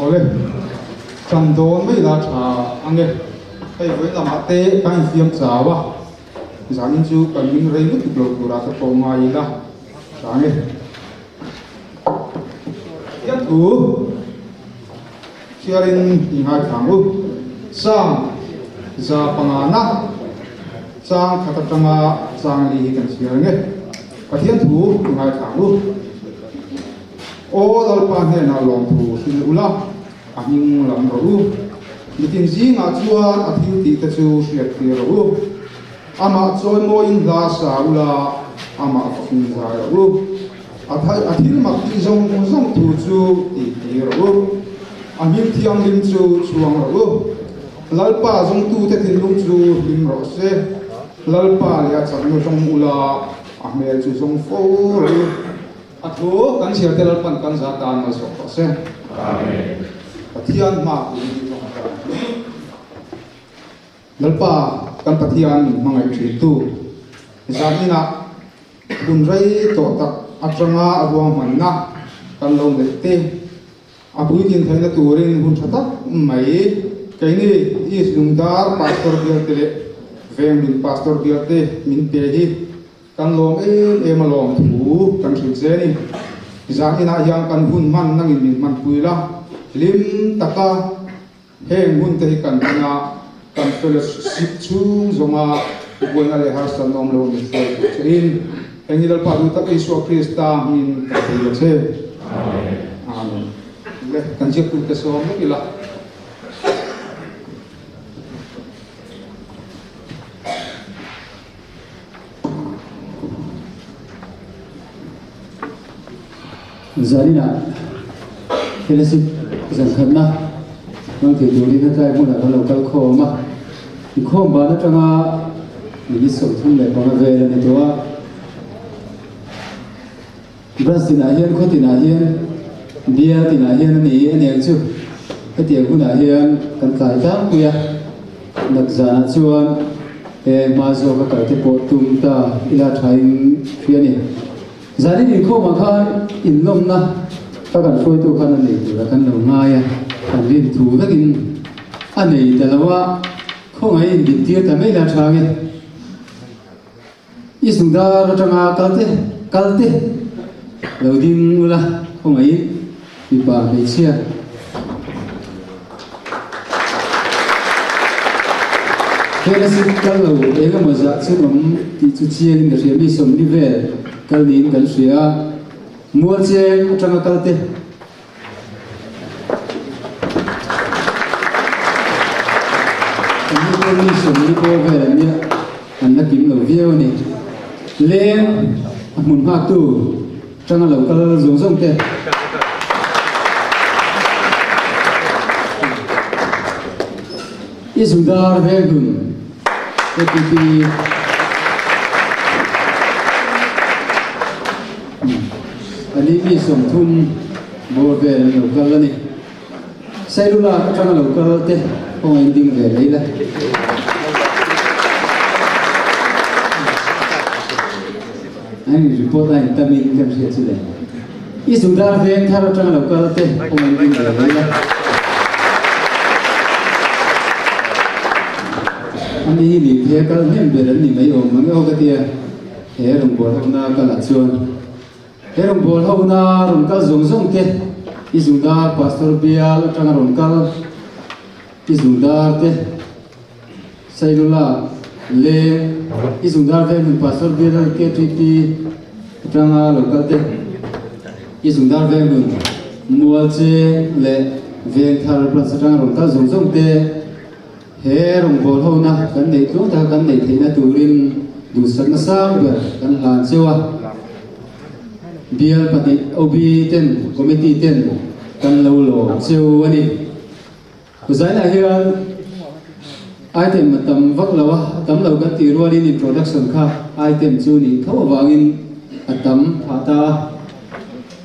ole chan don mai la tha ange kai voi lama te kai fiam chawa zanin chu kan ming rei mut blok tura ta to mai la sange ya tu chiarin ingai thangu sang za pangana sang khatatanga sang li kan chiarnge pathian thu ingai thangu o dal pa he na long thu sin ula ahing lam ro mitin ji nga chuan athil ti ta chu hriat ti ro ama choi mo in da sa ula ama fakin za ro athil mak ti zong zong tu chu ti ro amim thiam lim chu chuang ro lalpa zong tu te thin lung chu lim ro se lalpa ya chang no zong ula amel chu zong fo ro atho kan sia te lalpan kan za tan ma so ko se amen pathian ma lalpa kan pathian mangai thri tu zamina dun rai to tak atranga abuang manna kan lo le te abui tin thaina turin hun thatak mai kaini is lungdar pastor biate veng min pastor biate min pe hi kan long em along thu kan thil zeni zamina yang kan hun man nangin min man puila lim taka heng hun te kan na kan fellowship chung zonga buena le harsan nom lo mi so in engil pa du tak isu krista min ta che amen amen le kan je ku te so mo ila zarina fellowship zan khanna nang te duri na tai mu na local khoma khom ba na tanga ni so thum le ba ve ni to wa brasin a hian khotin a hian bia tin a hian ni ani chu ka te hu na hian kan kai ta ku ya nak zana chuan e ma zo ka ka te po tum ta ila thain fiani zani ni khoma khan in lom na ta kan foi tu khan ani tu ra kan lo nga ya kan rin thu gakin anei talawa khong ai din tia ta mai la thange isungda ratanga kalte loading ula khong ai pi pa mai chia fellowship kal lo ega maza chum ti chu chiang in ria mi som ni ve kal nin kan ria mual cheng atanga kalte ni som ni ko ve ni an na kim lo viau ni leng mun ha tu tanga lo kal zong zong te isundar ve gun te ti ani ni som thum bo ve lo kal ni cellular tanga lo kal te ong ending ve leila anh report anh tamin kan sia chile isundar ve thar tanga lo kal te ong ending ve leila ani ni the kal hem beran ni mai om mang o ka tia he rong bol na ka la chuan he rong bol ho na rong kal zong zong te isundar pastor bial tanga rong kal isundar te sailula le isundar ve mun pastor bial ke ti tanga lokal te isundar ve mun mual che le ve thar plus tanga rong kal zong zong te he rong bol ho na kan nei tu ta kan nei theina turin du sak na sam ber kan lan chewa bial pati obi ten committee ten kan lo lo cheu ani kuzai na hian item matam vak lawa tam lo kan ti ruan in introduction kha item chu ni thaw wangin atam phata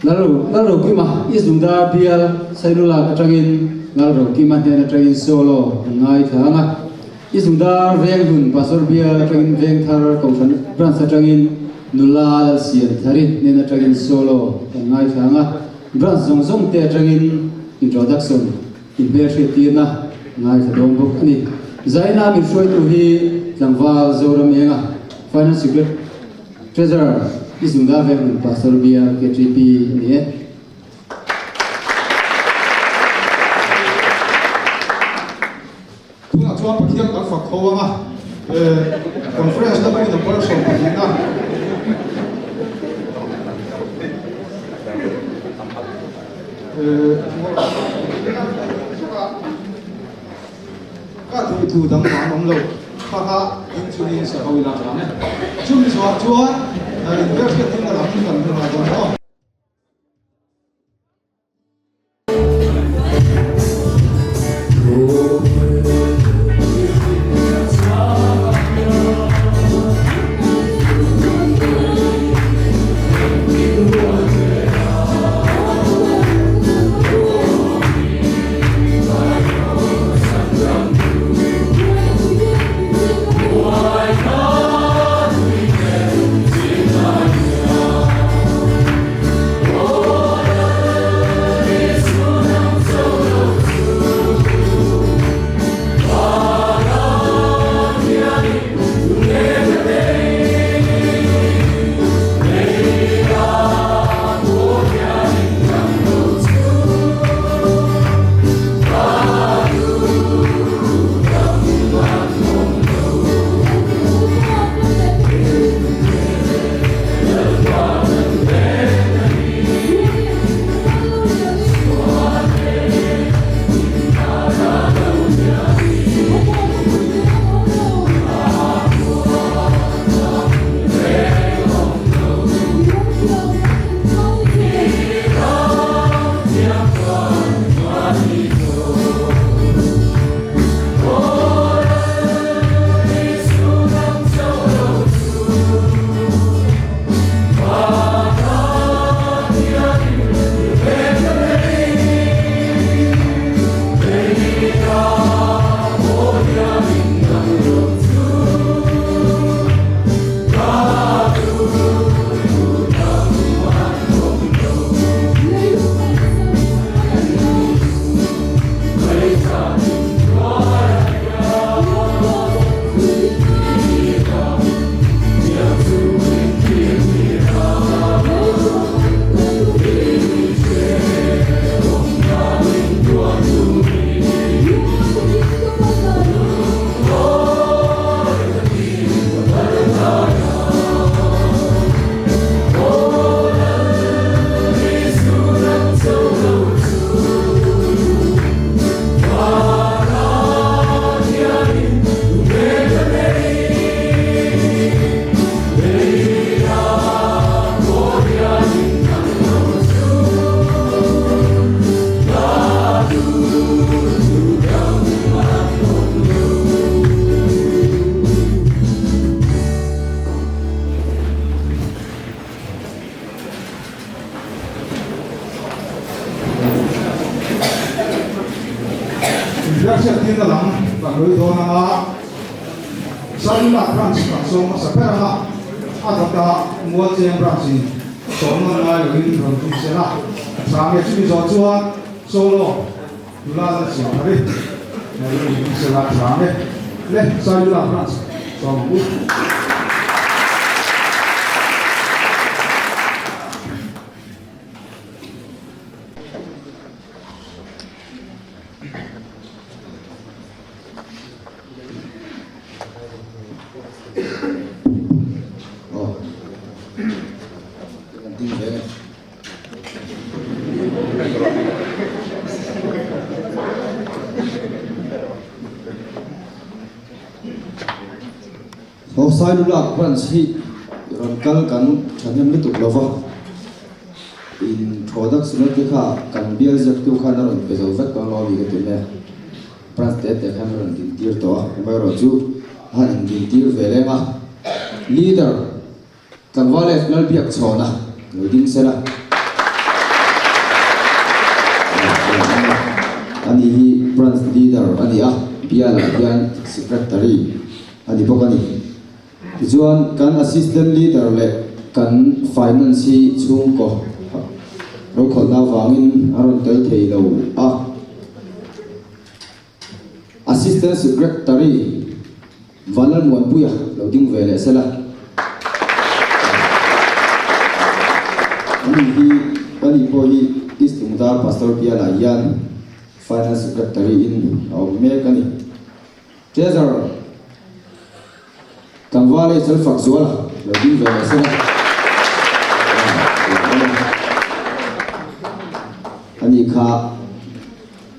lalo ki ma izunda bial sailula atangin lalo ki ma hena train solo ngai thanga izunda veng hun pasor bial atangin veng thar kausan branch atangin nula sian thari nena atangin solo ngai thanga branch zong zong te atangin introduction in be thri na ngai thadom bok ani zaina mi shoi tu hi langwal zoram enga finance secret treasurer isunda ve pastor bia KTP ni tunga chuan pathian kan fak kho anga conference da pui da person pathina ka thu dang ma nom lo kha kha in sa ho la ne chum so chuan invest ke tin la tin kan na don no Gracias tienda lang pagluto na nga sa ila branch ka so sa pera adata mo chen branch so na nga yung from sila sa amin chimi so chuan solo dula sa siya ri na yung sila sa amin le sa ila branch so sai lula branch hi rankal kan thanem mi tuklova in products na ti kha kan bial jak tu kha na ron pe zo vet kan lo mi ke le branch te hamron din tir to mai ro chu han din tir vele ma leader kan wale nal biak chona ding sela ani hi branch leader ani a bial secretary ani bokani Juan kan assistant leader le kan finance chung ko ro khol na wangin aron tel thei lo a assistant secretary Valan Wan Puya lo ding vele sela ani po hi istumdar pastor pia la yan finance secretary in au me kani treasurer kanwale sel fakzuala lo ding vele sela ani kha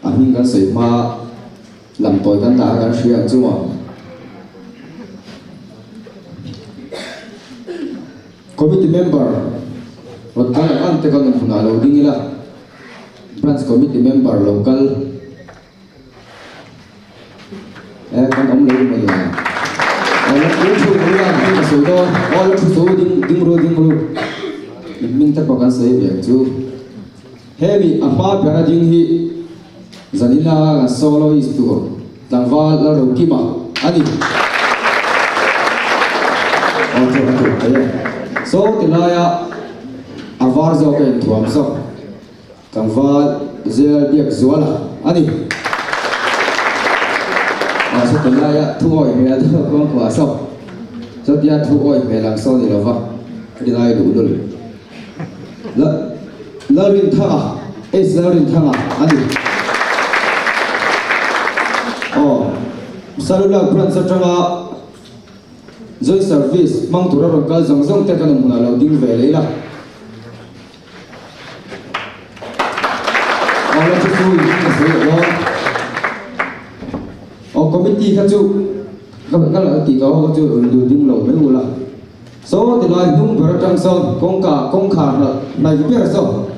amin kan sei ma lam toy kan ta kan shia chuwa committee member local ante kan phuna lo dingila branch committee member local kan om lo ma ya ala ku chu ko ya ni so do all chu so ding ro min ta pakan sai be chu heavy apa para ding hi zanina solo is to tangwal la rokima ani so tilaya avar zo ke thuam so tangwal zel biak zuala ani so tilaya thuoi me da ko kwa so so dia thuoi me lang so ni lova tilaya du dul la rin tha es la rin tha ani Salula Pran Satranga Joy Service Mang Tura Rokal Zong Te Kan Muna Lo Ding Vele La Ala Chu Chu Yin Se Lo Committee Ka Chu Ka La Ti Ka Ho Chu Lu Ding Lo Me Ula So Ti Lai Nung Bara Tang Son Kong Kha Na Yi Ber So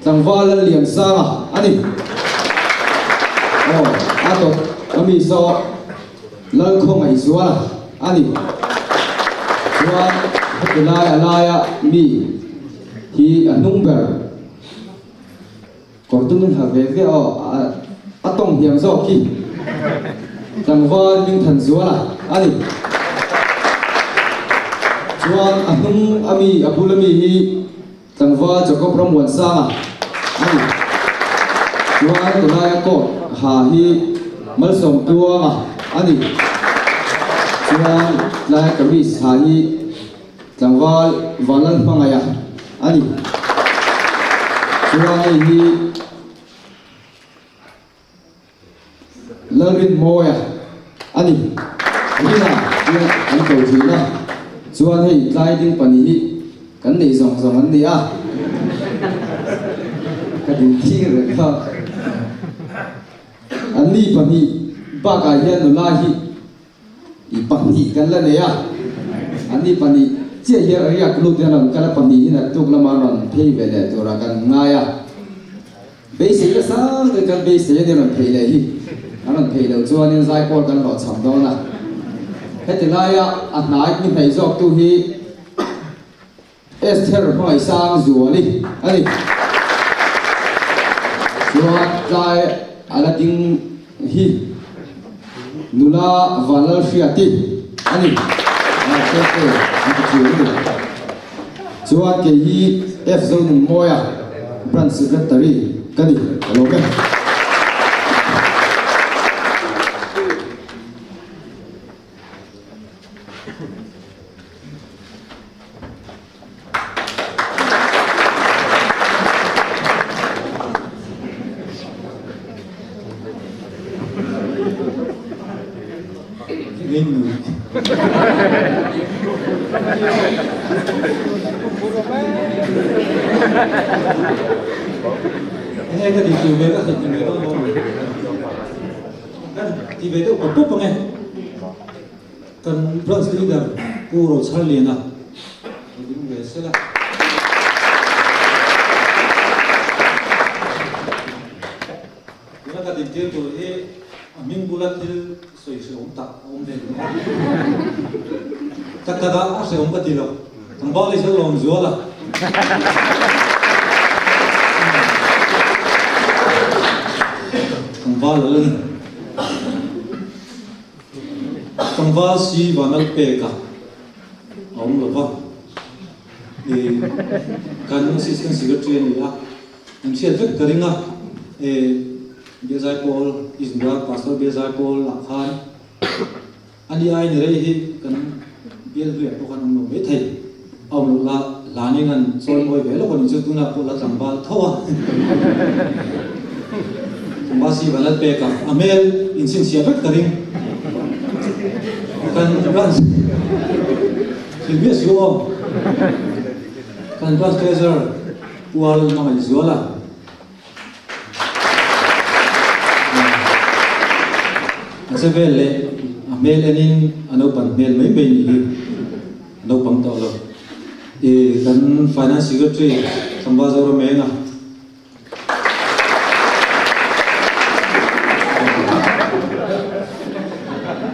Tang Va La Lian Sa Ani Ato Ami So Lal ko mai suwa ani suwa alaya mi hi number kortun ha ve atong hiam zo ki tangwan min than suwa ani suwa ami apulami hi tangwa joko from wan sa ani suwa alaya ko ha hi mal som tua ani suan la kami sahi tangwal walan pangaya ani suan hi larin moya ani ina an ko thina suan hi lai ding pani hi kan nei zong an ni a ka din thi re kha ani pani Baka hian no lahi I pani kan la ne ya ani pani che ya ya klu te ram kala pani ina tuk la maron phei vele to ra kan nga ya be se ka sa de kan be se ne ram phei le hi aron phei lo chuan in zai por kan lo cham do na he te la ya a nai ni phei jok tu hi Esther hoi sang zuali ani chuan zai ala ding hi Nula Valal Fiati ani Chuan ke hi F zone moya branch secretary kani lobe Nghe cái điều về các thịt người đó thì về tôi có tốt bằng nghe cần plus leader cô rồi sao liền à thì về sẽ là cái điều tiêu của thế mình bulat thì soi ông ta ông đây tất cả đó sẽ ông bắt đi rồi thằng bao lấy sẽ làm gì là Tangva si vanal peka, ông là vâng, thì cần assistant secretary này là anh sẽ rất cái ringa bây giờ Paul Israel pastor bây giờ Paul lạc khan anh đi ai này đây cần bây giờ việc của anh ông biết thầy ông là nên anh soi môi về lúc còn chưa tu nào cũng là chẳng bao thua ba si và lát bè cả Amel in sin sia rất cái ring kan run Silvia siêu kan run treasure wall mà mình zua là sẽ về lệ Amel anh anh open mail mấy bên gì đâu bằng tao rồi thì kan finance secretary tham gia rồi mấy à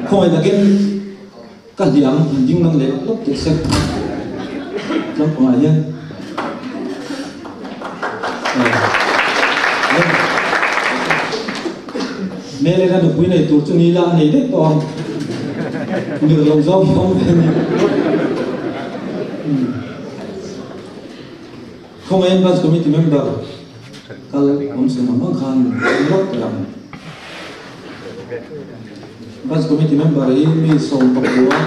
không phải là cái gì ăn nhưng năng lệ lúc thì sẽ trong ngoài nhân mẹ lên ra được quý này tụt cho ni la này đấy toàn được lòng rau không không em ban committee member kalau om senang makan lok dalam ban committee member ini som Papua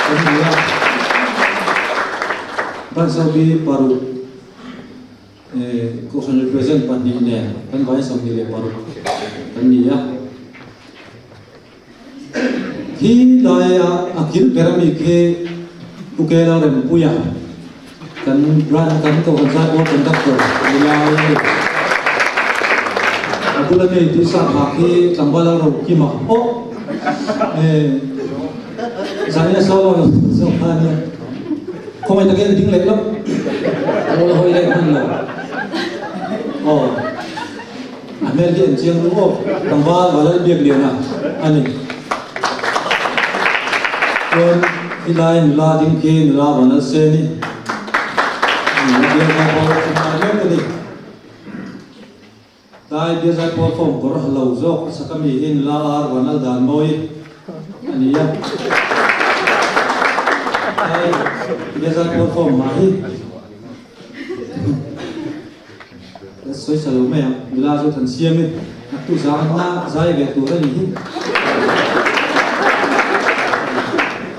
kemudian ban sabi paru ko kan represent pan ni ne kan bai som ni le paru kan ni ya hi daya akil perami ke ukela rem puya kan ran kan ko kan sa ko conductor bila aku lagi di sana ki tambah ro ki ma oh saya solo soalnya không ai ta cái tiếng lệ lắm ô hơi lệ hơn là anh em điện chiêng đúng không tambah và lại biệt liền à anh ấy còn cái line là tiếng kia là vẫn là xe đi dia mau semuanya tadi. Tai dia saya perform korah lauzok sakami in laar wanal dan moi ani ya. Tai dia saya perform mahi. Soi salome ya, bila so tan siam ni, tu zana zai ve tu ra ni.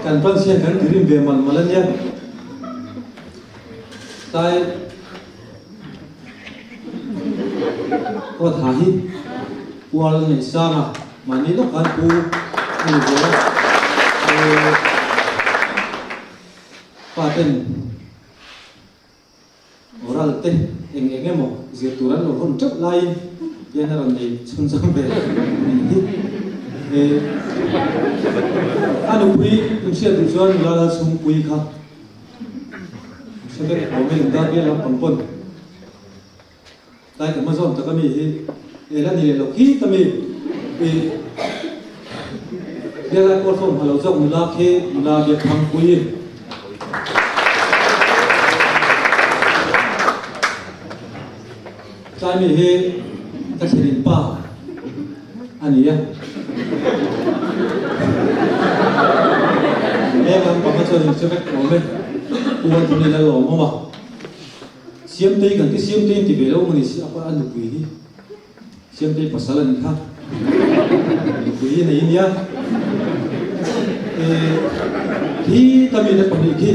Kan pan siam kan kirim ve mal malan ya. Tai có thải qua này sao mà ní lúc ăn cu như vậy paten oral te em một diệt turan rồi hôn chấp lai vậy là này xuân xuân về anh quý cũng sẽ tự cho là sung quý khác sẽ biết có mình ta biết làm bằng quân tại cái mà dọn ta có mình thì là gì là khi ta mình thì bây giờ con phòng hà rộng là khi là việc thằng quý tại mình thì ta sẽ đến ba anh ấy em làm bằng cái chuyện sẽ biết có mình buồn thì là lỗ mà siam tây kan cái siam tây thì về đâu mà đi apa ăn được quý đi siam tây pasalan khác quý này nhá thì ta mình đã còn đi khi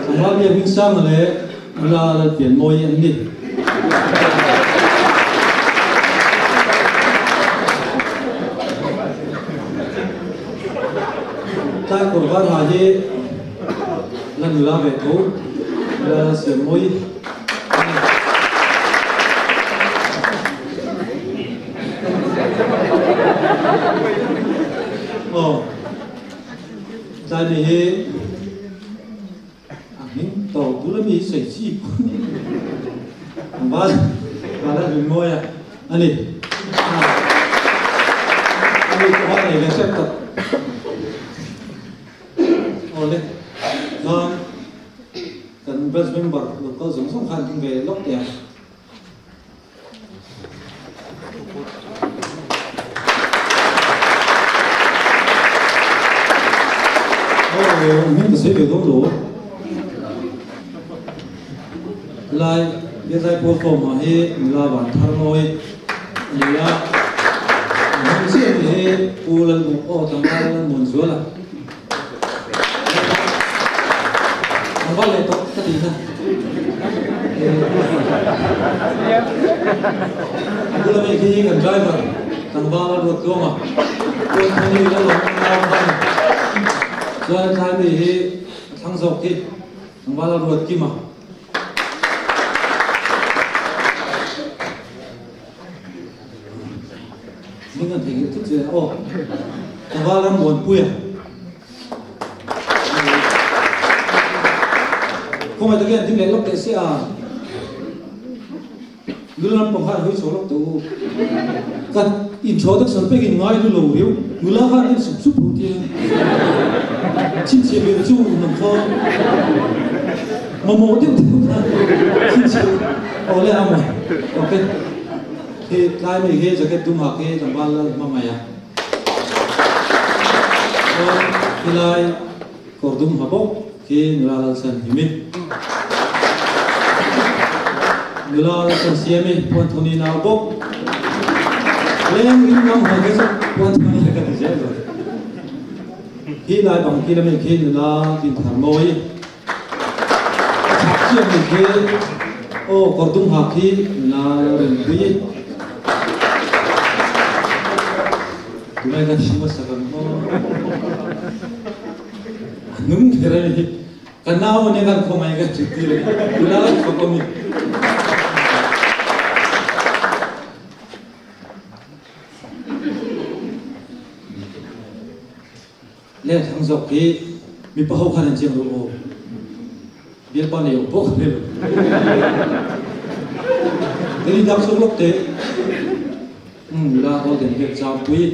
thằng ba bây giờ sang là tiền môi anh đi ta còn vào hà gì lần là về thấu là sửa môi tại vì những tàu tú là mi sấy chi ba là đừng môi à anh đi có này là xếp tập lên vâng cần bớt bên bờ được có giống song khăn về lốc đẹp những cái sự việc đó lại biết giải phẫu phồng mà he là bản thằng ngồi là mình sẽ he u lần một ô thằng ba lần một số là thằng ba lại tốt cái gì thế u lần này khi cần driver thằng ba là đuổi cơ mà đuổi thằng này là lỏng lao thằng rồi thay vì thằng dọc kia thằng ba là đuổi kia mà mình cần thấy thức gì ô thằng ba là muốn quỳ không phải thực hiện tiếng lệ lúc để xe người làm bằng hai hơi số lúc tụ cần in số tức sớm phải ngay lu lầu yếu người lao phan em sụp sụp hụt tiền xin chia biệt chu nằm kho mà mồ tiếp tục xin chia ở đây am này ok thì cái mình nghe cho cái tung học cái thằng ba là mà mày à thì lại có tung học bốc khi người là sân thì mình người là sân xe mình quan thôn đi nào bốc lên những năm hồi cái số quan thôn là cái gì rồi khi lại bằng khi là mình khi người là tìm thằng mồi chắc chưa mình khi ô có tung học khi là đừng quý tụi này cái gì mà sao ngấm cái này cái nào mà nên không ai cái chuyện gì đấy tụi nó không có mình lên thằng dọc kia mình bảo không khăn chuyện đâu biết bao nhiêu bốc lên thế đi đáp xuống lúc thế là có tiền việc giao quý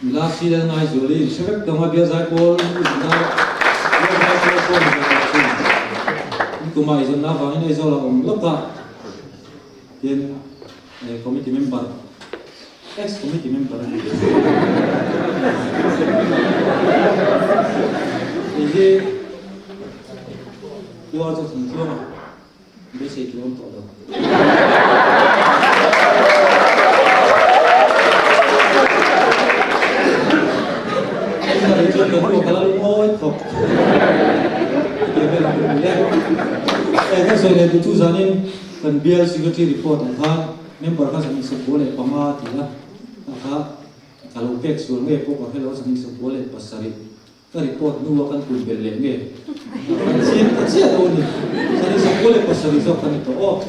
là khi đang ngay xử lý sẽ biết đồng bia giải cô cũng mày dân nào vào đây do là ông lớp cả tiền committee member ex committee member thì qua cho thằng kia mà biết gì thì ông tỏ đâu chuyện cần của các ôi không cái rồi này chú giáo nên cần bia security report thằng khác member các sản xuất bố lệ pama thì là khác cả lô kek xuống nghe cũng có cái lỗ sản xuất bố lệ pasari cái report nuôi kan cùng bề lệ nghe chia đâu nhỉ sản xuất bố lệ pasari do kan itu oh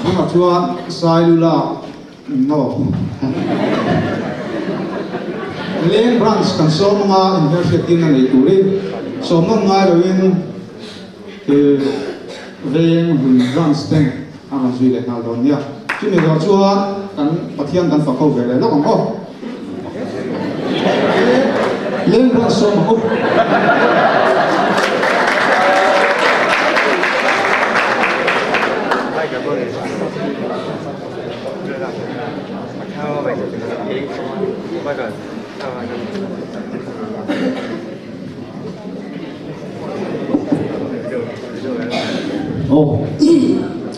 nhưng mà chúa sai lula no lên branch kan so mga university na nei turi so mo nga rawin ke veng branch teng ang zui le na don ya chu ne do chúa kan pathian kan fa ko ve le lo ko lên branch so mo oh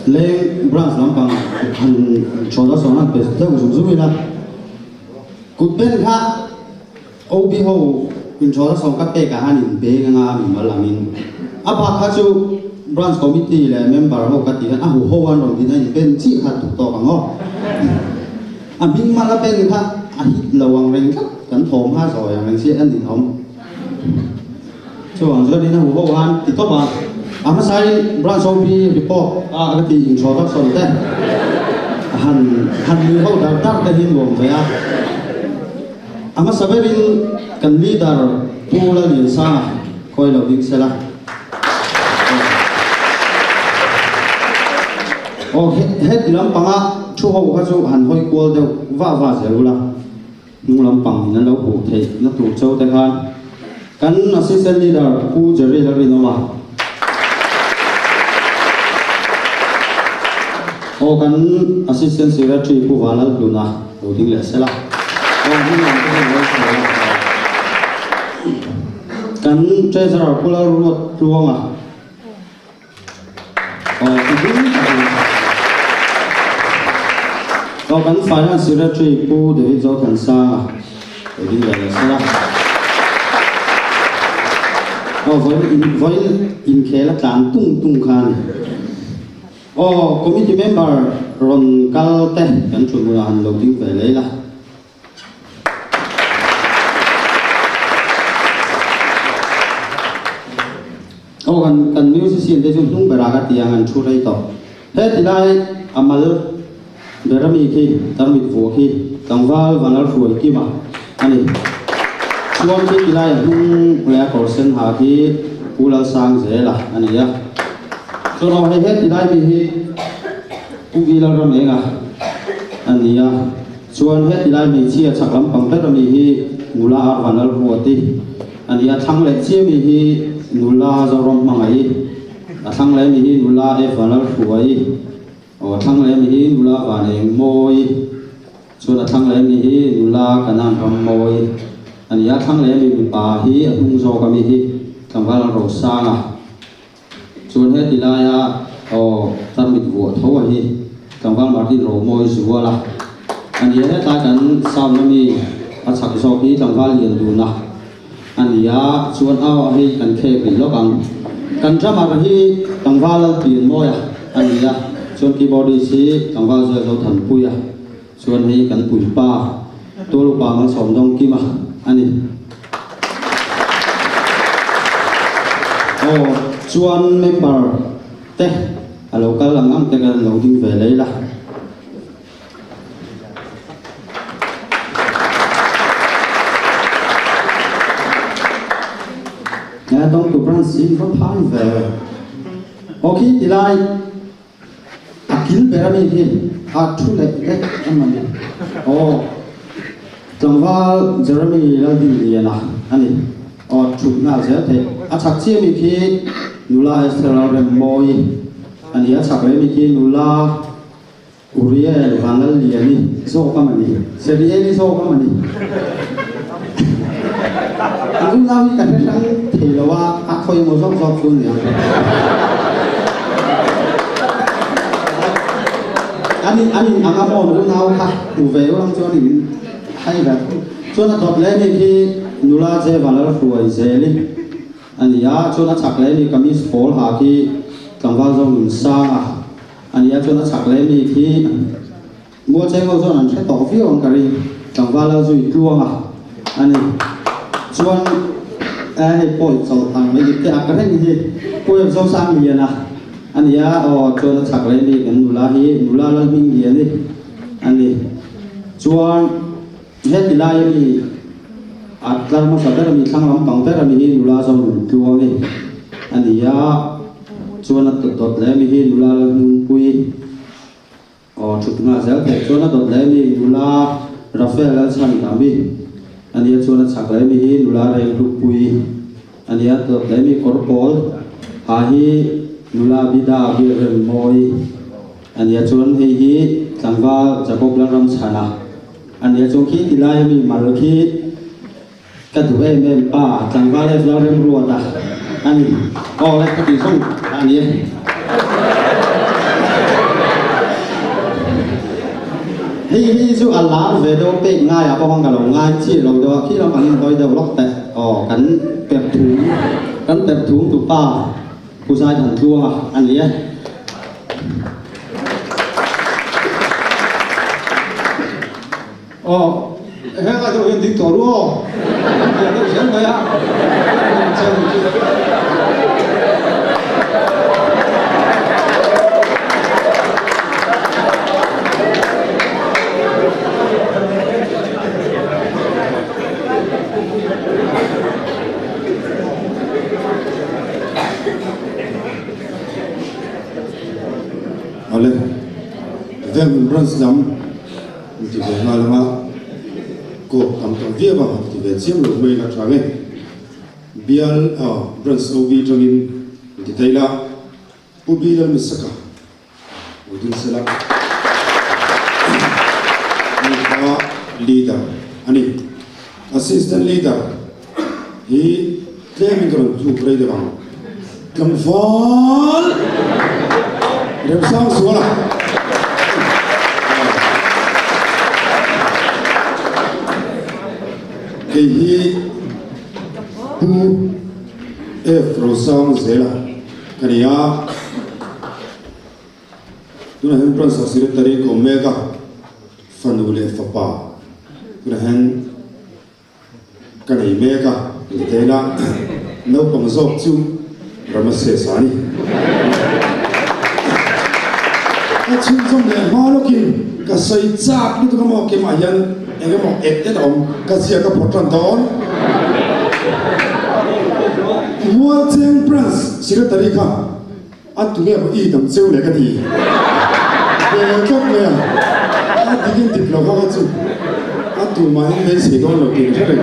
lên branch lắm bằng cho đó xong ăn bếp theo dùng giúp mình cút bên khác ô bi hồ mình cho đó xong các bé cả anh bé ngang mình mà làm mình apa khác chú branch committee là member hồ các tí anh hồ anh rồi thì này bên chỉ hạt tụ to bằng ngó anh mình mà là bên khác anh hít lâu ang rèn khắp cắn thòm ha rồi anh sẽ ăn thịt thòm cho anh rồi đi nó hồ anh thì có bạn ama sai branch OP report cái thì introduction thế han như hậu đào tạo cái hình gồm vậy ama saberin kan leader pula ni sa koi lo ding sela hết lắm bằng á chú hậu các chú han hoi qual đâu va dễ luôn nung lắm bằng nó lâu cụ thể nó tụ châu thế ha kan assistant leader pu jerry là gì nó mà กัน assistant secretary ผู้ว่าแล้วดูนะดูที่เหลือเสร็จละที่นั่นก็เลยกันเจ้าสาวผู้ละรวดรวงที่นี่กัน finance secretary ผู้เดวิดโจทันซ่าดูที่เหลือเสร็จละvoice in เคละการตุ้งคันcommittee member รอนกัลเต้กันชุมนุมอันลงทิ้งไปเลยล่ะกันมิวสิเซียนได้จุ่มนุ่งไปรักตียงกันช่วยต่อเฮ้ที่ได้อามัลเดรมีคีตารมิดฟัวคีตังวาลวันลฟัวคีมาอันนี้ช่วงที่ได้นุ่งเลี้ยกอร์เซนหาคีผู้ละสังเจล่ะอันนี้ยะส่วนเราให้เฮ้ที่ได้มีผู้วิลารำเองอันนี้ส่วนเฮ็ดได้มีเชี่ยฉักลำปังแต่มีฮีนุลาอาวันลหัวตีอันนี้ทั้งเล็กเชี่ยมีฮีนุลาจะรำมังไงทั้งเล็กมีฮีนุลาเอวันลหัวอีทั้งเล็กมีฮีนุลาวันเองโมยส่วนทั้งเล็กมีฮีนุลากันนั่งรำโมยอันนี้ทั้งเล็กมีป่าฮีทุ่งโซก็มีฮีคำว่าเราสร้างส่วนเฮ็ดได้ตามมิดหัวทั่วฮีคำว่ามาที่โรโมยสัวละอันนี้ให้ตากันสาวมีอาศักดิ์โซกีคำว่าเรียนดูนะอันนี้ส่วนเอาให้กันเคไปแล้วกันจะมาที่คำว่าเราเปลี่ยนโมยอันนี้ส่วนคีย์บอร์ดสีคำว่าจะเราทำปุยส่วนให้กันปุยป้าตัวลูกป้ามันสมดงกี่มาอันนี้ส่วนเมมเบอร์เต้เราก็ลังอันแต่กันเราดิ้งไปเลยล่ะต้องตัวประสิทธิ์ก็ผ่านไปโอเคที่ไรอากิลเบรามีที่ทุเล็กอันนั้นจังว่าเจอร์มีเราดีเรียนะอันนี้ชุดน่าเสียเถอะชักเชี่ยมีที่นุลาเอสเตอร์เรมโมยอันนี้ชักเลยมีที่นุลาอุริเอลวันละเลียนี่โซ่ก็มันนี่เซรีเอนี่โซ่ก็มันนี่อันนู้นเราที่กันทั้งที่เราว่าเขายังมาชอบคุณเนี่ยอันนี้อังอาโมนู้นเราค่ะอูเวลลังชวนนี่ให้แบบชวนตอดเลยมีที่นุลาเจวันละฟัวเจลิอันนี้ชวนชักเลยมีกามิสโฟลหาที่กังวาจงนุนซาอันนี้ชวนชักเลยมีที่มัวเจก็ชวนอันใช้ต่อฟิวอังการีกังวาเราจุยกลัวอันนี้ส่วนให้ปล่อยสองทางไม่ยึดแต่อาการนี้ปล่อยสองสามเดือนนะอันนี้ส่วนชักเลยมีกันนุลาเรามีเดือนนี่อันนี้ส่วนเฮ็ดที่ได้มีอาจารย์มาสอนแต่มีทั้งลำปังแต่มีนุลาสมุนตัวนี่อันนี้ส่วนตัวแล้วมีนุลามุนปุยชุดงาเสร็จส่วนตัวแล้วมีนุลาราเฟลและสันกามีอันนี้ส่วนสักแล้วมีนุลาเรลุปุยอันนี้ตัวแล้วมีคอร์ปอลหาฮีนุลาบิดาบิเรมโมยอันนี้ส่วนฮีสังวาจะพบแล้วรำชนะอันนี้ส่วนขี้ที่ไล่มีมาลคีก็ถูกเอ็มป้าจังว่าเล่นเราเริ่มรัวตาอันนี้แล้วก็ดีส่งอันนี้ฮีสู้อัลลาห์เวโดเป๊กง่ายเพราะว่าเราง่ายที่เราดูที่เรามันโดยเดียวล็อกแต่กันเก็บถุงถูกป้าผู้ชายถังตัวอันนี้เฮ้ยก็จะเป็นติ๊กตัวรู้เดี๋ยวเราเขียนไปเอาเลยเรื่องรันซ้ำที่เป็นมาแล้วมาก็ทำตัวเวียบ้างที่เป็นเสียงหลุดไม่กระชังเองเบียร์รันส์เอาวีตรงนี้ที่ไทยละผู้บีแล้วมิสกะ udin sela ni ka leader ani assistant leader hi claiming kron tu pray de bang kam fall rem sang suala ke hi pu e frosang zela kania tuna hen pran secretary ko mega fanule fapa tuna hen kanai mega tela no pangzok chu ramase sani a chim chom le malokin ka sai chak ni to mo ke ma yan enge mo et om ka sia ka potran don mua cheng prince secretary ka atu nge ba I dam cheu le ka di ke kap le a digin dip lo ka chu atu ma ne se don lo ke re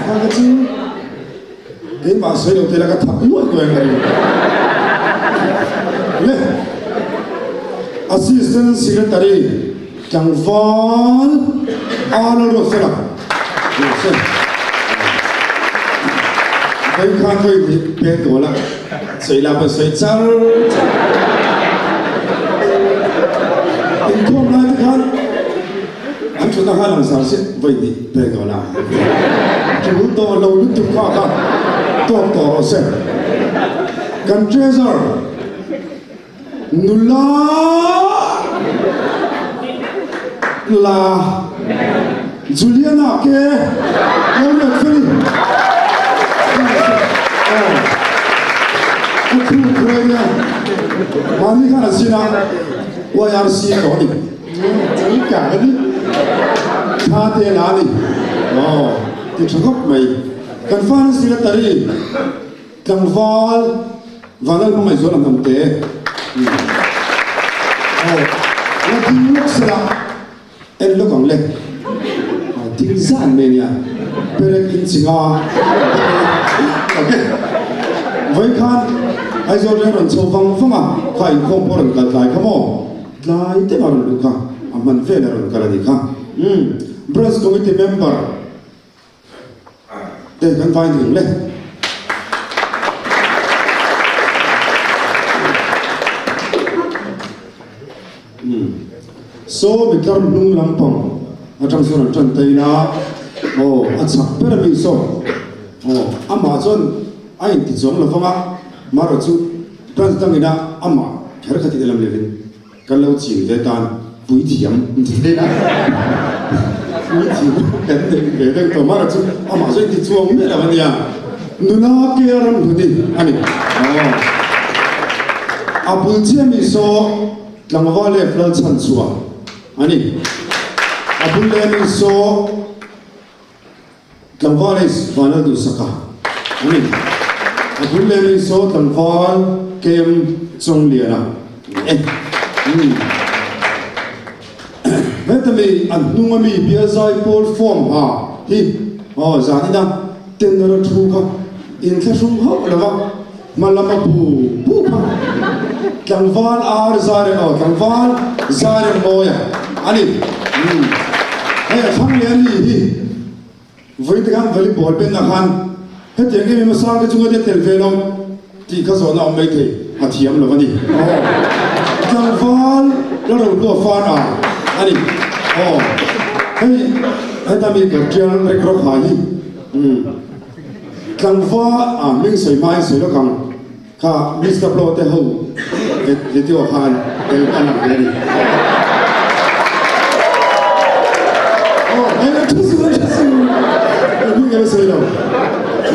ka chu ke ma sai lo te la ka thak lu ko ngai le assistant secretary Kangval Arnold Rosela. Bên khan tôi thì bên đó là xây làm một xây char. Tình thương lại thì khan. Anh chúng ta hai lần sau sẽ vậy thì bên đó là. Chúng tôi lâu lúc chúng ta khan. Tôi tỏ sẽ. Cần treasure. Nula. Là Juliana ke ông là phi aku kurangnya mani kan asina YRC đó đi chỉ cả cái tha tiền là đi thì chúng gốc mày cần phan xí là tari cần val và nó không mày số làm thầm tế nó đi lúc sao em lúc còn lên tiếng giản này nhỉ bên in chính ok với khan ai cho nên mình sâu phong phong à phải không có được cả lại không lại thế mà được cả mình phải là được cả đi cả Branch committee member để cần phải thử lên số mình làm nung làm phong ở trong số trần tây na anh sắp bây giờ mình số Amazon anh thì giống là phong á mà rồi chú trans tăng na ama khởi khởi thì làm liền cái lâu chỉ về tan bùi thiểm thế đó bùi thiểm cái này về đây tao mà rồi chú Amazon thì chuông biết là vấn đề nula kia làm thứ gì anh Apple chia mình số làm vào lệ flow chân chua anh Apple mình số làm vào lệ vào nó đủ saka anh Apple mình số làm vào kem trong liền à vậy thì anh nung mi bia zai Paul form ha thì giá đi đâu tiền nó thu không in cái sum hậu là vậy mà làm mà bu Kang Val ar zare Kang Val zare moya ani hay thang liền đi với cái hàng volleyball bên là khan hết tiếng cái mà sang cái chúng ta tel về long thì cái số nào mấy thì hạt hiếm là vấn đề Kang Val nó đâu có pha à ani hay ta mình cái chuyện này có phải Kang Val mình xây mai xây nó Kang ka Mr. Plo te ho ke tio han ke anak ni ai tu su ni ke se lo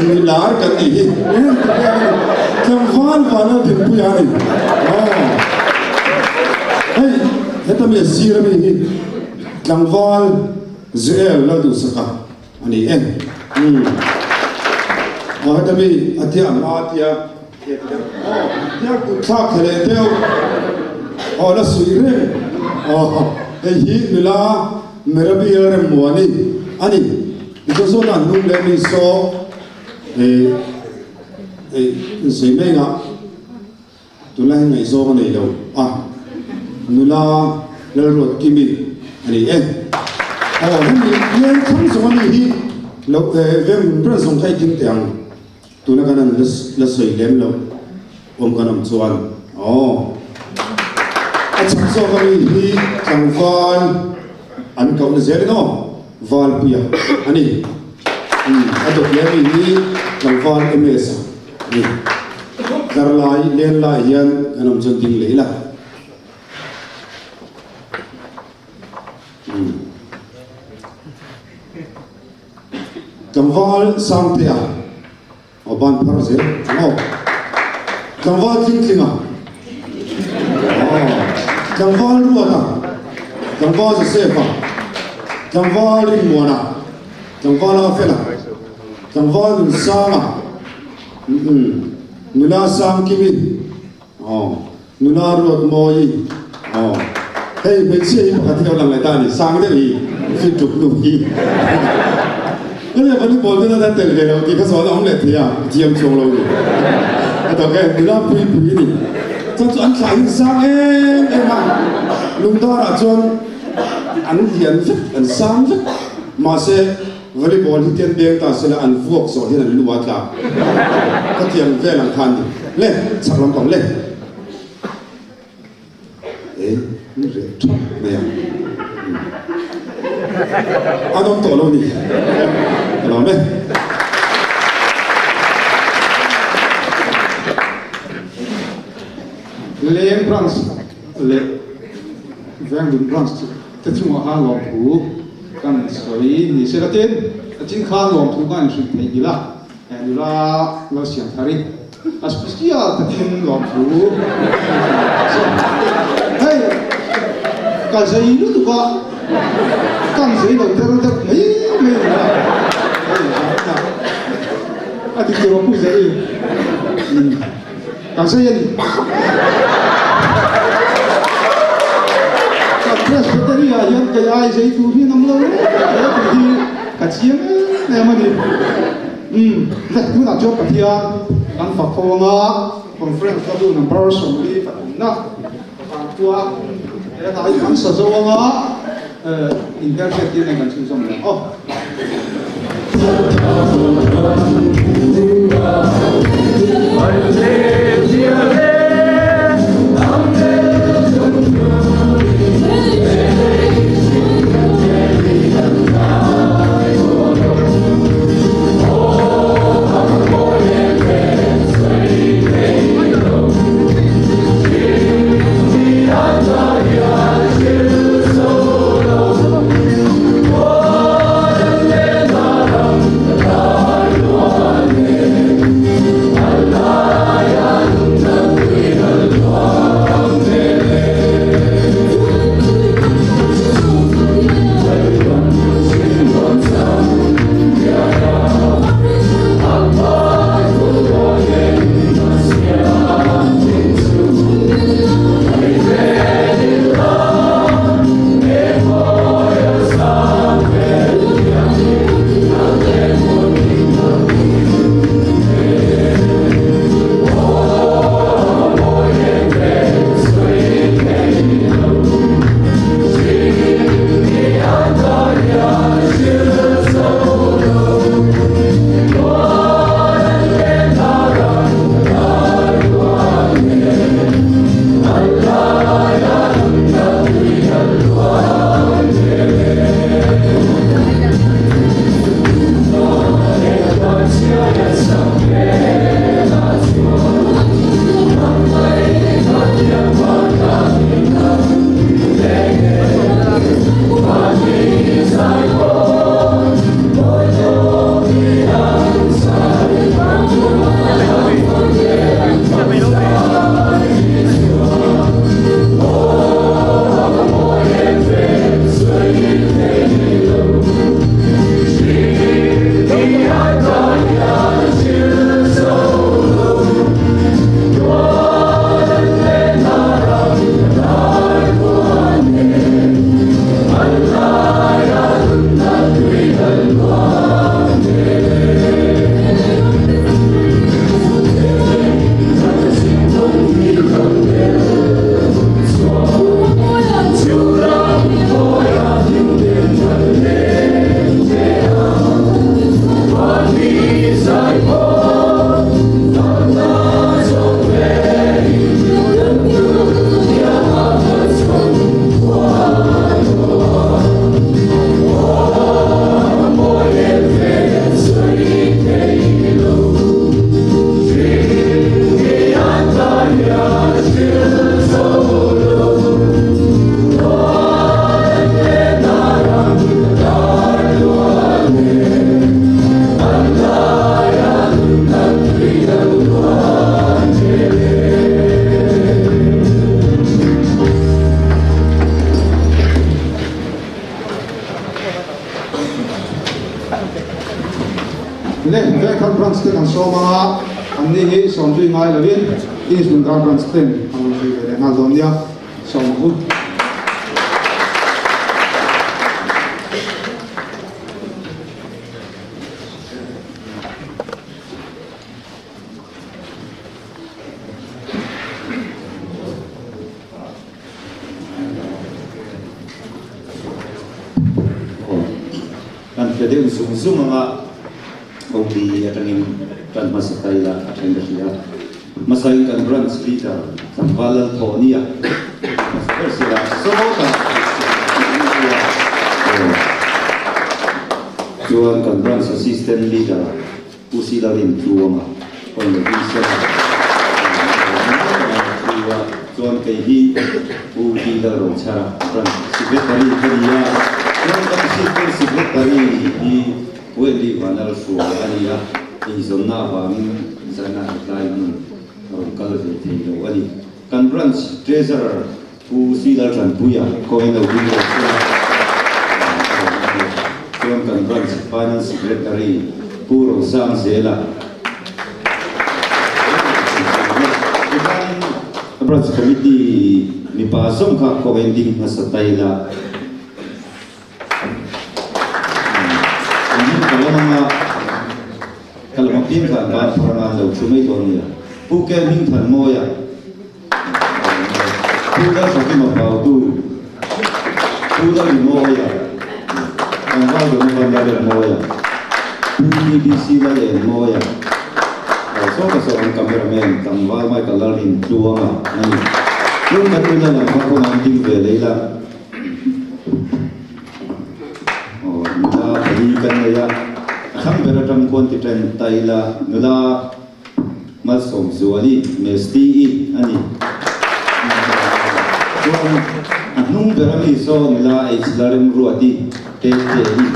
ni lar kan ni kam van vana din pu ya ni hey heta me zira me hi kam van zel la du saka ani en heta me atia ma atia ya cũng khác thế theo là suy rê cái gì là mera bia rem mua ni anh cái số là nung lên đi số gì mấy ngã tụi lại ngày số cái này đâu nula lalrot kimi ani nên không giống như hi lâu về mình rất giống cái kinh tiếng tôi nói cái này là sợi lem lâu ông cái nằm chuan chắc số cái hi chẳng van anh cậu là dễ đó van bia anh đi đọc lem hi chẳng van em ấy sao đi dar lại lên lại hiện cái nằm chuan tiếng lấy là Kamval samtia, oban parze, kamval thinkinga, kamval ruana, kamval sefa, kamval muana, kamval afela, kamval sama, nuna sam kimi, nuna ruat moi, hey benci ini pakai orang lain tadi, sang dia ni, fit nuhi. Cái này vẫn còn cái đó tên là cái số đó ông lệ thì chiêm chung lâu rồi, tao cái người ta bùi đi, cho anh khai sang em mà, lúc đó là cho anh hiền rất, anh sáng rất, mà sẽ volleyball thì tiền biếng ta sẽ là anh vuộc số thì là lưu là, cái tiền về làm khăn đi, lên, sắp làm còn lên, nó rẻ chút này à đông tổ lâu đi làm đấy lên France lên vang đến France thế chúng họ hàng lòng thủ căn soi ni sẽ là tên chính khang lòng thủ căn sự thấy gì là anh là lo xiang thari aspisia thế chính lòng thủ hey cái gì nữa tụi con căn gì đầu tiên là mấy à thì tôi cũng dễ cái gì cái secretary à dân cái ai dễ tu vi năm lâu thì cái chiếm này mà đi thế chúng ta cho cái anh phật phong á conference có đủ number số đi phải nè phật qua để thấy anh sử dụng á internet này cần sử dụng được le ve khan branch te kan so ma an ni hi som tui ngai lovin East Bengal branch ten an tui ve ngal don dia som u Jadi usung-usung mga kopi atanin kan masakay la atenda siya masay kan branch leader kan valal Tonia masakay sila sobota juan kan branch assistant leader usila rin juwa kon bisa juan kay hi usila ron sa branch secretary kaniya yang assistant secretary di Weli Wanal Suwania di zona Bangin zona Itlaimun orang kalau itu wali kan branch treasurer Usila Tranpuya kau yang lebih tuan kan branch finance secretary Puro Sam Zela branch committee ni pasong kak kau ending masa Thailand kalau mungkin kan bahan perangan laut cuma itu ni, bukan minta moya, bukan sakit mabau tu, bukan moya, angkau dengan bandar moya, bumi bisi lagi moya, so keseorang kameramen, tambah mai kalarin dua ni, lu nak tunjuk nak aku nanti bela, oh, kita berikan ya. Kham beratam kon titan taila nula masom zuali mesti ani kon anung berami so nula islarem ruati te ani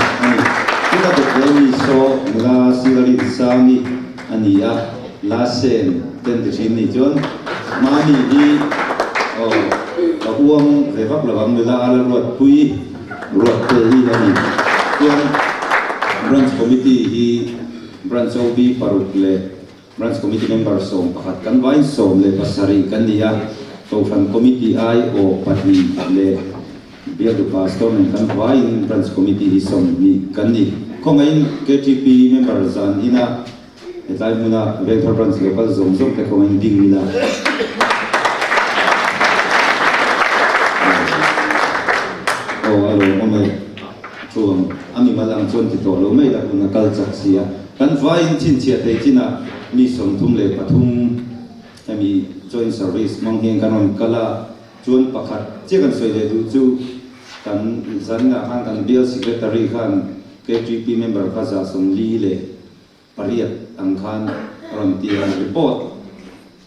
kita berami so nula silari sami ani ya lasen ten sini jon mani di uang revak lawang nula ala ruat pui ruat te ani kon branch committee hi branch OB parukle branch committee member som pakat kan vain som le pasari kan dia fan committee ai o pati le biar du pastor kan vain branch committee hi som ni kan ni kongain KTP member zan ina etai muna vector branch level zom zom te kongain ding nila alo mome chuang ami malang chon ti to lo mai la kuna kal chak sia kan vain chin chia te china mi som thum le pathum ami joint service mong hian kanon kala chuan pakhat che kan soi le du chu kan zanna han kan bill secretary khan KTP member khaza som li le pariat ang khan ram ti report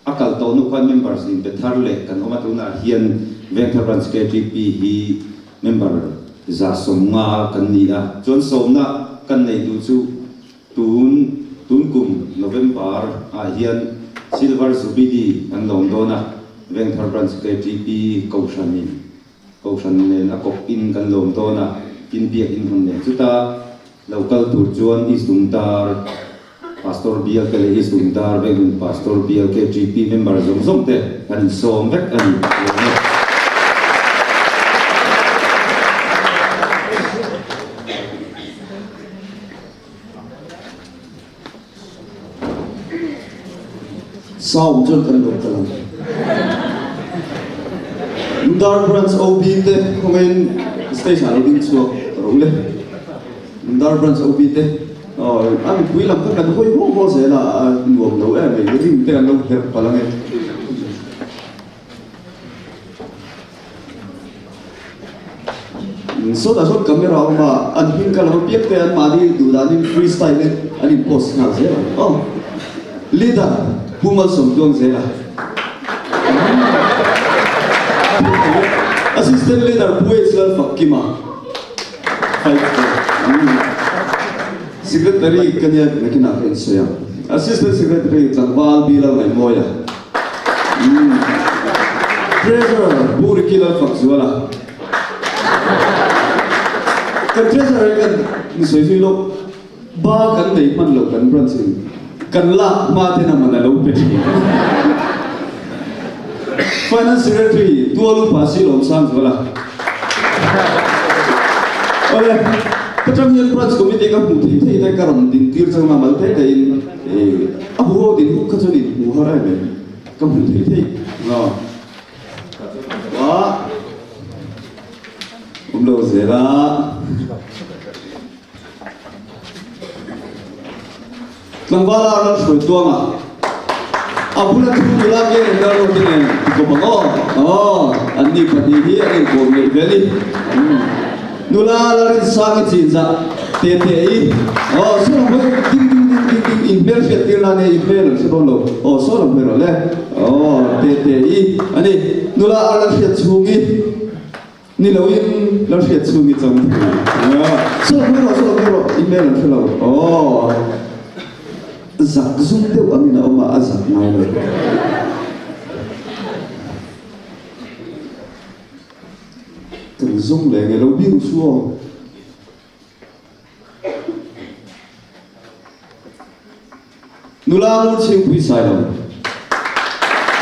akal to nu khan members in bethar le kan omatuna hian vector branch KTP hi member za somnga kan nia chon somna kan nei du chu tun kum November a hian silver subidi an long dona vengthar branch KTP kaushan ne akok in kan long dona kin bia in hon ne chuta local tur chuan isungtar pastor bia kale isungtar vegun pastor bia KTP member zom te kan som vek ani sao cho cần được cần Dar branch OB te komen station ở bên chuột rồi lên Dar branch OB te anh quý làm các cái khối có sẽ là nguồn đầu em cái gì tên đâu hết phải là nghe số đã số camera mà anh hình cái làm biết cái anh mà đi đủ đã đi freestyle lên anh đi post nào thế rồi leader Pumal Somtuang Zela assistant leader Puwe Islam Fakima secretary kanya nakina kensoya assistant secretary Tanwal Bila Moya treasurer Burkila Fakzuala kan treasurer kan ni soifilo ba kan nei man lo kan bran sin kan la ma te na man lo pe finance secretary tualu pasi lom sang wala ole katang yan branch committee ka puthi thei ta karam din tir chang ma mal thei ta in a hu din hu ka choni mu hara be ka puthi thei no wa lo zera Langwala ala shui tuanga abuna tu la ke nda ro tin ko bango anni pati hi ani ko me veli nula la rin sa ke chinza te te I so mo ding in bel fet tirna ne I bel so lo so lo pero le te I ani nula ala fet chungi ni lo in la fet chungi chang so pero in bel so lo zak zum teu amina oma azak nai lo kan zum le nge lo bi suo nula mo ching pui sai lo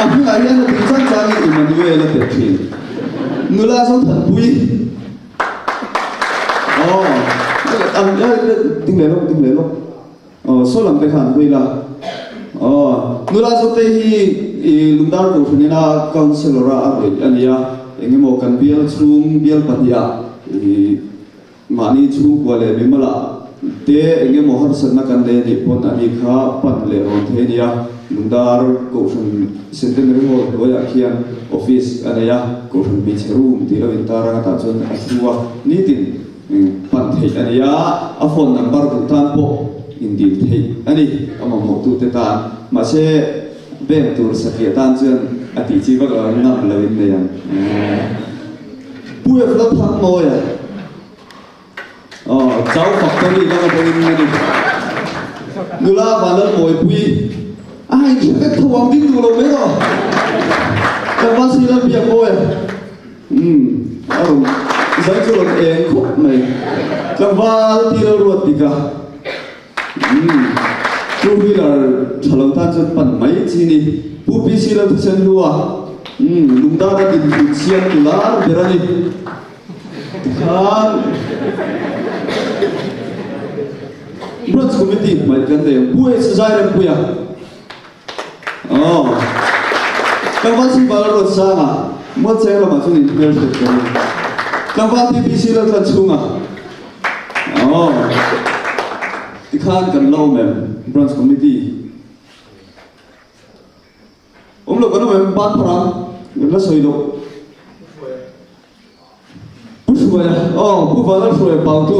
apu arian na pinsan chang I Emmanuel la te nula so than pui am ya ting le lo so lam te khan hui la nula so te hi lungdar ko phunina councilor a ania engemo kan bial chung bial patia mani chu wale bimala te engemo har sanna kan le ni pon ani kha pan le ron the nia lungdar ko phun centenary hall hoya khian office ania ko phun bi cherum ti lo intara ta chon asruwa ni tin pan thei ania a phone number ku tan po Indeed, hey, ani, ama mo tu te tan, ma se ben tur sakya tan chen ati chi ba ga nam la win ne yan. Pue fla thang mo ya. Chau factory la ga bin ne ni. Nula ba la moi pui. Ai chi ka thawang ding tu lo me ro. Ka ba si la bia mo ya. Zai chu lo en khop mai. Ka ba ti lo ruat ti ka. Two-wheeler chalo ta chan pan mai chi ni pupi si la chen lua lungda da din chian la berani khan branch committee mai kan de puai sajai ran puya kawasi balo sa nga mo che la ma chu ni mer se ko kawati pi si la chan chunga Khan kan lo mem branch committee lo kan mem ban pram la soi lo pu ya pu ba la soi pau tu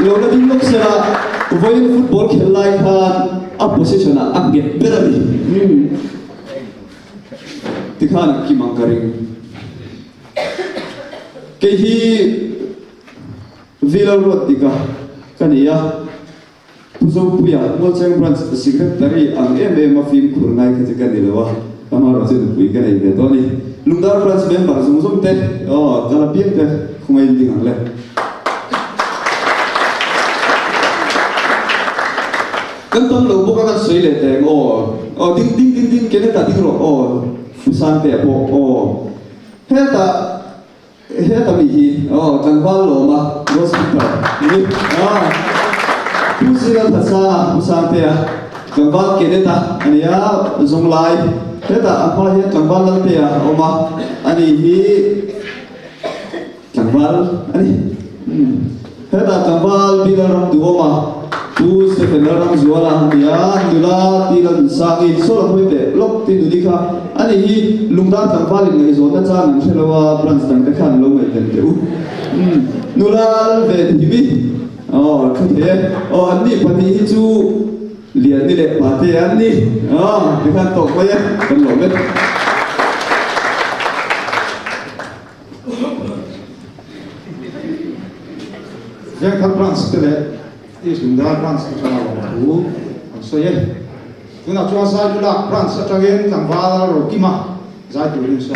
lo na din lok sera voi football khel lai khan opposition a get berali ti khan ki mang karing ke hi vila rot tika kania Puzo puya, mo chang branch secretary ang ma film khurnai khe ka dilawa amaro che pui ka nei ve to ni lungdar branch member zum te kala piek te khumai ding ang le kan ton lo bo ka sei le te ding ke ne ta ding ro pusan te po he ta mi hi kan wal lo ma hospital ni Pusira thasa pusate ya kambal kedeta ania zonglai teta apa he kambal lalte ya oma ani hi kambal ani teta kambal bilaram duoma tu se bilaram zuala ania dula tilan sangi so hoite lok ti dudika ani hi lungda kambal ni zona cha nan shelawa branch dang te khan lo mai ten teu nulal ve hibi cái thế anh đi phần thì chú liền đi đẹp bà thế anh đi thì khăn tộc vậy cần lỗi đấy yang kan branch tele is unda branch ta la bu so ye tuna chua sa ju la branch ta gen tang ba ro ki ma za ju rin so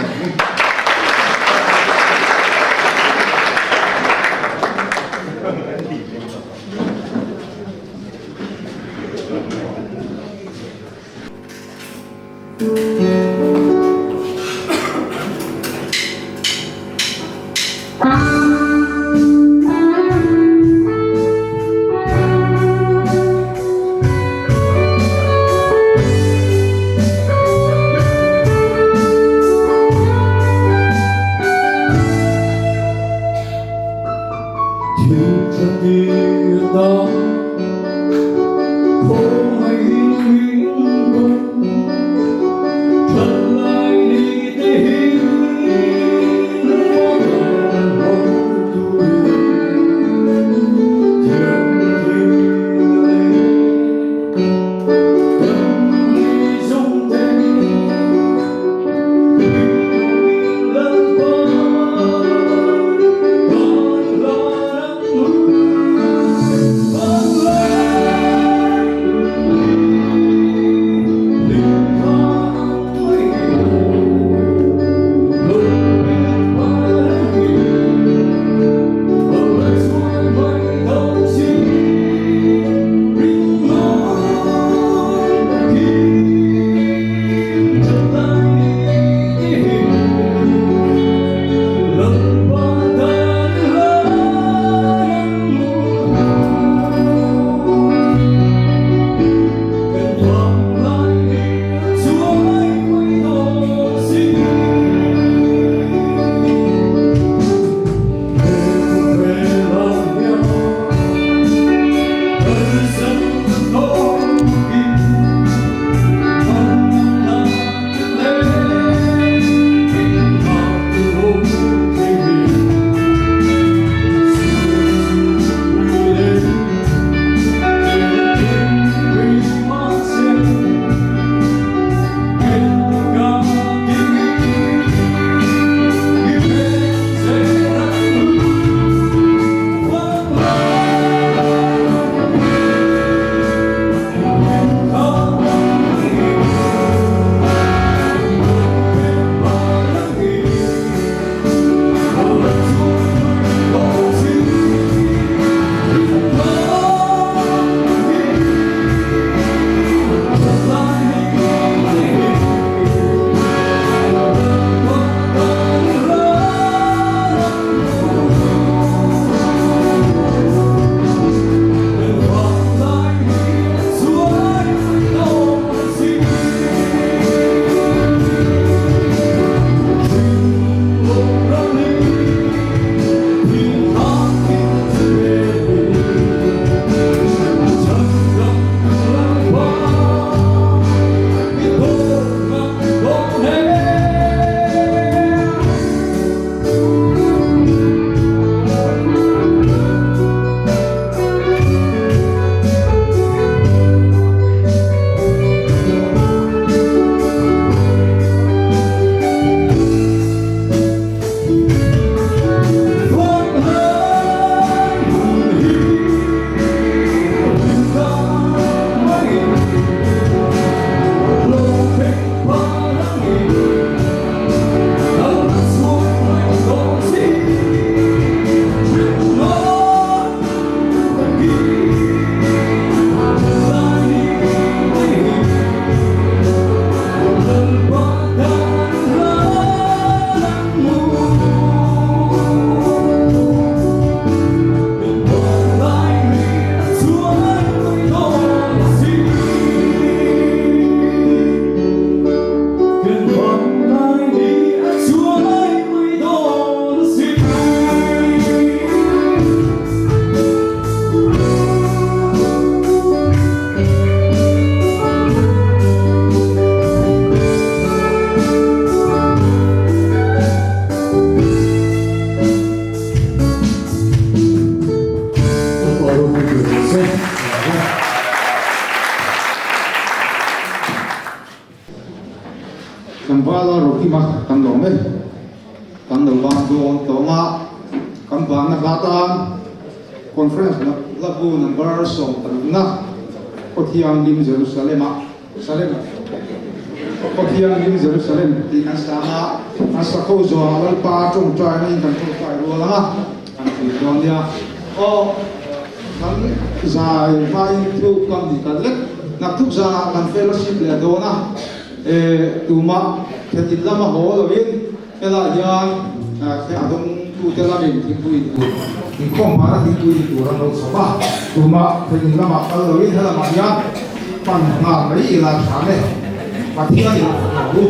Kambala Rokima Kandome Kandalwan Don Tonga Kambana Gatan Conference Labu number Som Taruna Kotiang Lim Jerusalem Salem Kotiang Lim Jerusalem di Asama Asako Jo Alal Pa Trong Chai Ni Kan Chung Chai Rola Kan Ti Don dia O Kan Zai Vai Tu Kam Di Kan Lek nak thuk za kan fellowship le do na tuma thetin lama ho lovin ela yan khe adong tu tela min thingpui tu thingkhom ma thingpui tu ran lo soba tuma thetin lama kal lovin hala ma yan pan nga mai ila thane pathia ni lu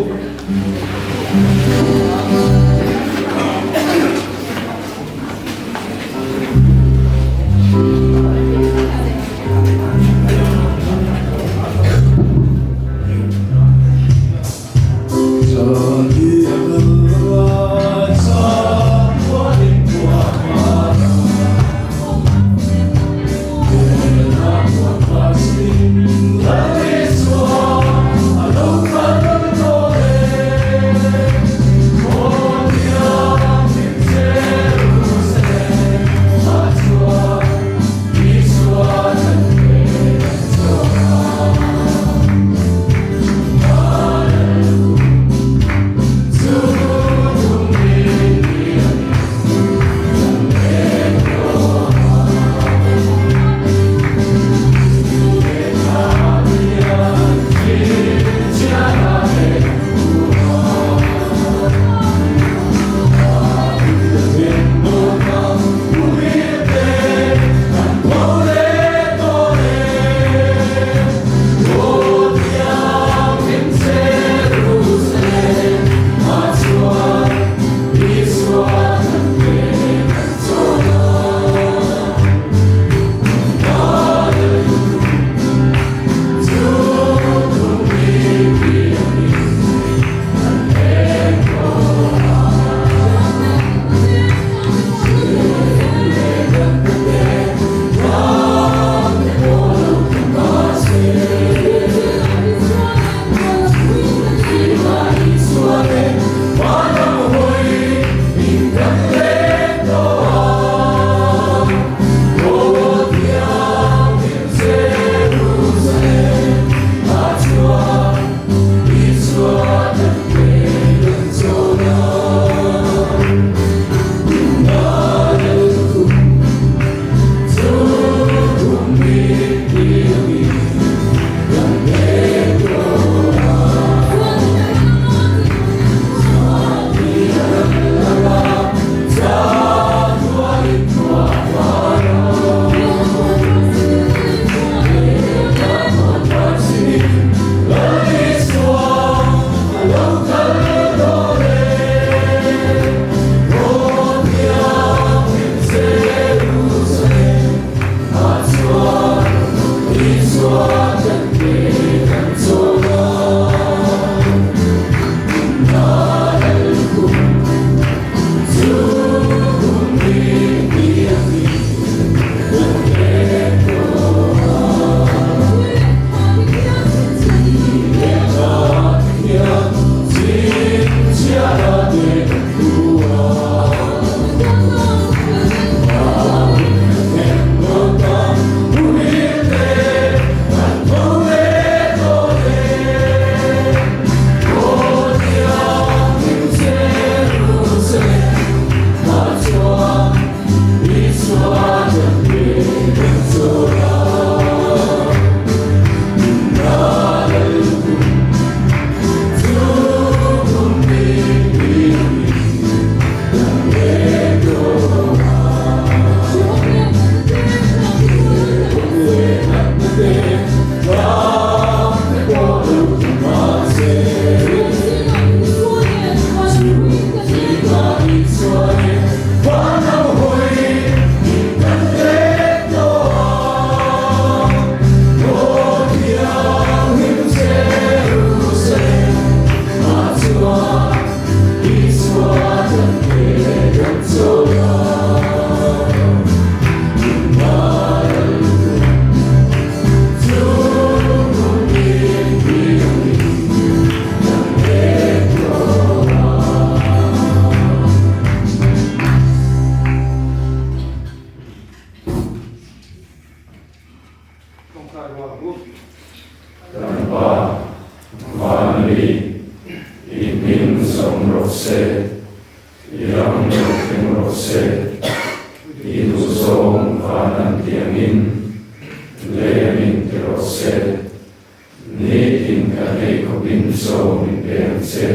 kan ei ko bin so min beng se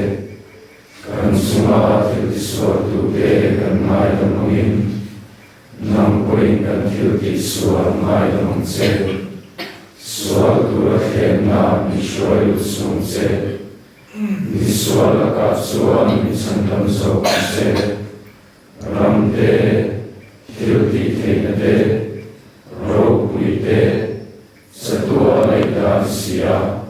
kan sunga til suatu te kan mai da mungin nam poin kan til ti suat mai da mung se suatu a na mi shoi sung se mi suala ka suan mi santam so se ram te til ti te na te ro pui te satua lai da sia